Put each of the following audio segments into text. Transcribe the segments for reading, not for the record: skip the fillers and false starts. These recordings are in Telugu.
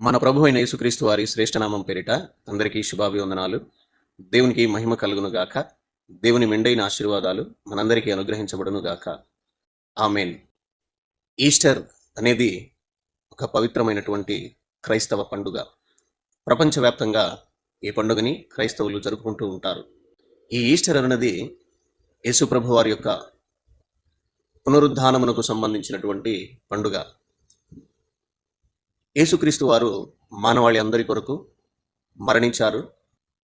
మన ప్రభు అయిన యేసుక్రీస్తు వారి శ్రేష్టనామం పేరిట అందరికీ శుభాభివందనాలు. దేవునికి మహిమ కలుగును గాక. దేవుని మెండైన ఆశీర్వాదాలు మనందరికీ అనుగ్రహించబడును గాక. ఆమేన్. ఈస్టర్ అనేది ఒక పవిత్రమైనటువంటి క్రైస్తవ పండుగ. ప్రపంచవ్యాప్తంగా ఈ పండుగని క్రైస్తవులు జరుపుకుంటూ ఉంటారు. ఈ ఈస్టర్ అన్నది యేసు ప్రభు వారి యొక్క పునరుద్ధానమునకు సంబంధించినటువంటి పండుగ. యేసుక్రీస్తు వారు మానవాళి అందరి కొరకు మరణించారు,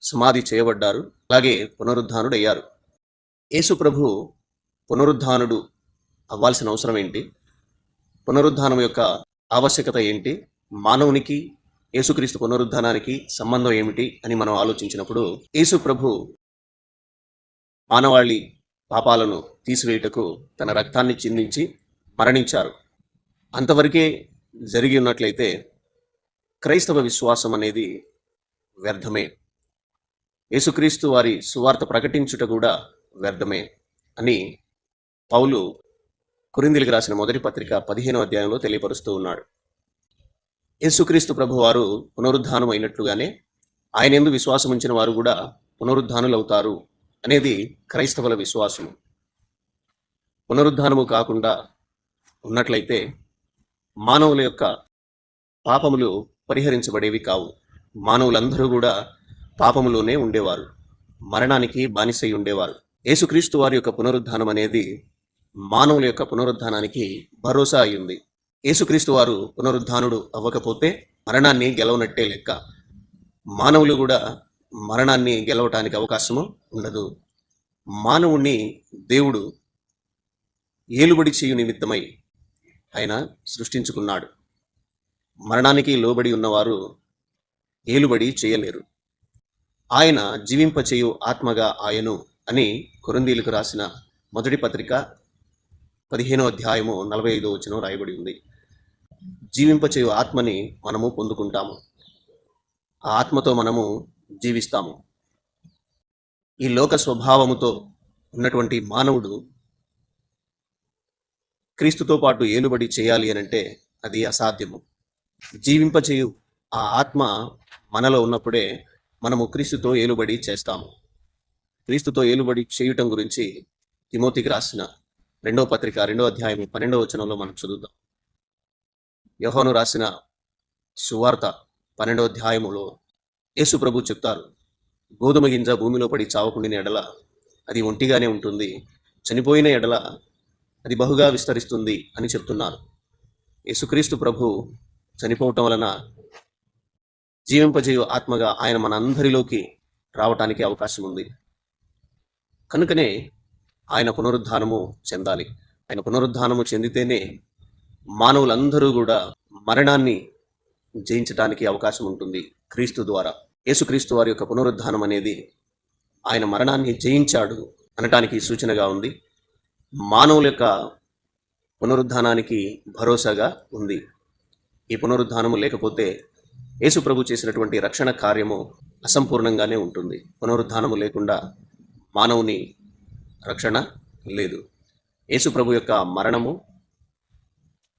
సమాధి చేయబడ్డారు, అలాగే పునరుద్ధానుడయ్యారు. యేసు ప్రభు పునరుద్ధానుడు అవ్వాల్సిన అవసరం ఏంటి? పునరుద్ధానం యొక్క ఆవశ్యకత ఏంటి? మానవునికి యేసుక్రీస్తు పునరుద్ధానానికి సంబంధం ఏమిటి అని మనం ఆలోచించినప్పుడు, యేసు ప్రభు మానవాళి పాపాలను తీసివేయుటకు తన రక్తాన్ని చిందించి మరణించారు. అంతవరకే జరిగి ఉన్నట్లయితే క్రైస్తవ విశ్వాసం అనేది వ్యర్థమే. యేసుక్రీస్తు వారి సువార్త ప్రకటించుట కూడా వ్యర్థమే అని పౌలు కొరింథీయులకు రాసిన మొదటి పత్రిక 15వ అధ్యాయంలో తెలియపరుస్తూ ఉన్నాడు. యేసుక్రీస్తు ప్రభు వారు పునరుద్ధానం అయినట్లుగానే ఆయన యందు విశ్వాసం ఉంచిన వారు కూడా పునరుద్ధానులవుతారు అనేది క్రైస్తవుల విశ్వాసము. పునరుద్ధానము కాకుండా ఉన్నట్లయితే మానవుల యొక్క పాపములు పరిహరించబడేవి కావు. మానవులందరూ కూడా పాపములోనే ఉండేవారు, మరణానికి బానిసై ఉండేవారు. యేసుక్రీస్తు వారి యొక్క పునరుద్ధానం అనేది మానవుల యొక్క పునరుద్ధానానికి భరోసా అయ్యింది. యేసుక్రీస్తు వారు పునరుద్ధానుడు అవ్వకపోతే మరణాన్ని గెలవనట్టే లెక్క. మానవులు కూడా మరణాన్ని గెలవటానికి అవకాశము ఉండదు. మానవుణ్ణి దేవుడు ఏలుబడి చేయు నిమిత్తమై ఆయన సృష్టించుకున్నాడు. మరణానికి లోబడి ఉన్నవారు ఏలుబడి చేయలేరు. ఆయన జీవింపచేయు ఆత్మగా ఆయను అని కొరింథీయులకు రాసిన మొదటి పత్రిక 15వ అధ్యాయము 45వ వచనం రాయబడి ఉంది. జీవింపచేయు ఆత్మని మనము పొందుకుంటాము. ఆ ఆత్మతో మనము జీవిస్తాము. ఈ లోక స్వభావముతో ఉన్నటువంటి మానవుడు క్రీస్తుతో పాటు ఏలుబడి చేయాలి అనంటే అది అసాధ్యము. జీవింపచేయు ఆ ఆత్మ మనలో ఉన్నప్పుడే మనము క్రీస్తుతో ఏలుబడి చేస్తాము. క్రీస్తుతో ఏలుబడి చేయటం గురించి తిమోతికి రాసిన 2వ పత్రిక 2వ అధ్యాయం 12వ వచనంలో మనం చదువుతాం. యోహాను రాసిన సువార్త 12వ అధ్యాయములో యేసు ప్రభు చెప్తారు, గోధుమ గింజ భూమిలో పడి చావకుండిన ఎడల అది ఒంటిగానే ఉంటుంది, చనిపోయిన ఎడల అది బహుగా విస్తరిస్తుంది అని చెప్తున్నారు. యేసుక్రీస్తు ప్రభు చనిపోవటం వలన జీవింపజేయు ఆత్మగా ఆయన మన అందరిలోకి రావటానికి అవకాశం ఉంది. కనుకనే ఆయన పునరుద్ధానము చెందాలి. ఆయన పునరుద్ధానము చెందితేనే మానవులందరూ కూడా మరణాన్ని జయించడానికి అవకాశం ఉంటుంది క్రీస్తు ద్వారా. యేసుక్రీస్తు వారి యొక్క పునరుద్ధానం అనేది ఆయన మరణాన్ని జయించాడు అనటానికి సూచనగా ఉంది. మానవుల యొక్క పునరుద్ధానానికి భరోసాగా ఉంది. ఈ పునరుద్ధానము లేకపోతే యేసు ప్రభు చేసినటువంటి రక్షణ కార్యము అసంపూర్ణంగానే ఉంటుంది. పునరుద్ధానము లేకుండా మానవుని రక్షణ లేదు. యేసు ప్రభు యొక్క మరణము,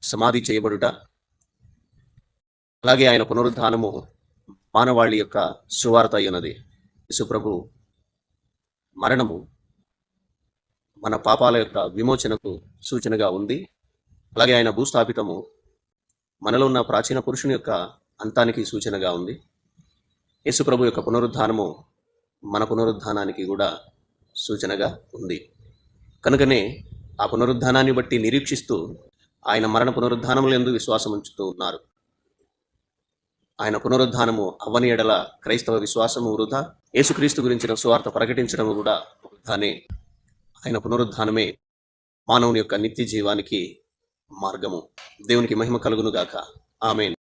సమాధి చేయబడుట, అలాగే ఆయన పునరుద్ధానము మానవాళి యొక్క సువార్త అయినది. యేసు ప్రభు మరణము మన పాపాల యొక్క విమోచనకు సూచనగా ఉంది. అలాగే ఆయన భూస్థాపితము మనలో ఉన్న ప్రాచీన పురుషుని యొక్క అంతానికి సూచనగా ఉంది. యేసు ప్రభు యొక్క పునరుద్ధానము మన పునరుద్ధానానికి కూడా సూచనగా ఉంది. కనుకనే ఆ పునరుద్ధానాన్ని బట్టి నిరీక్షిస్తూ ఆయన మరణ పునరుద్ధానములందు విశ్వాసం ఉంచుతూ ఉన్నారు. ఆయన పునరుద్ధానము అవ్వని ఎడల క్రైస్తవ విశ్వాసము వృధా, యేసుక్రీస్తు గురించిన సువార్త ప్రకటించడము కూడా వృధానే. ఆయన పునరుద్ధానమే మానవుని యొక్క నిత్య జీవానికి మార్గము. దేవునికి మహిమ కలుగును గాక. ఆమేన్.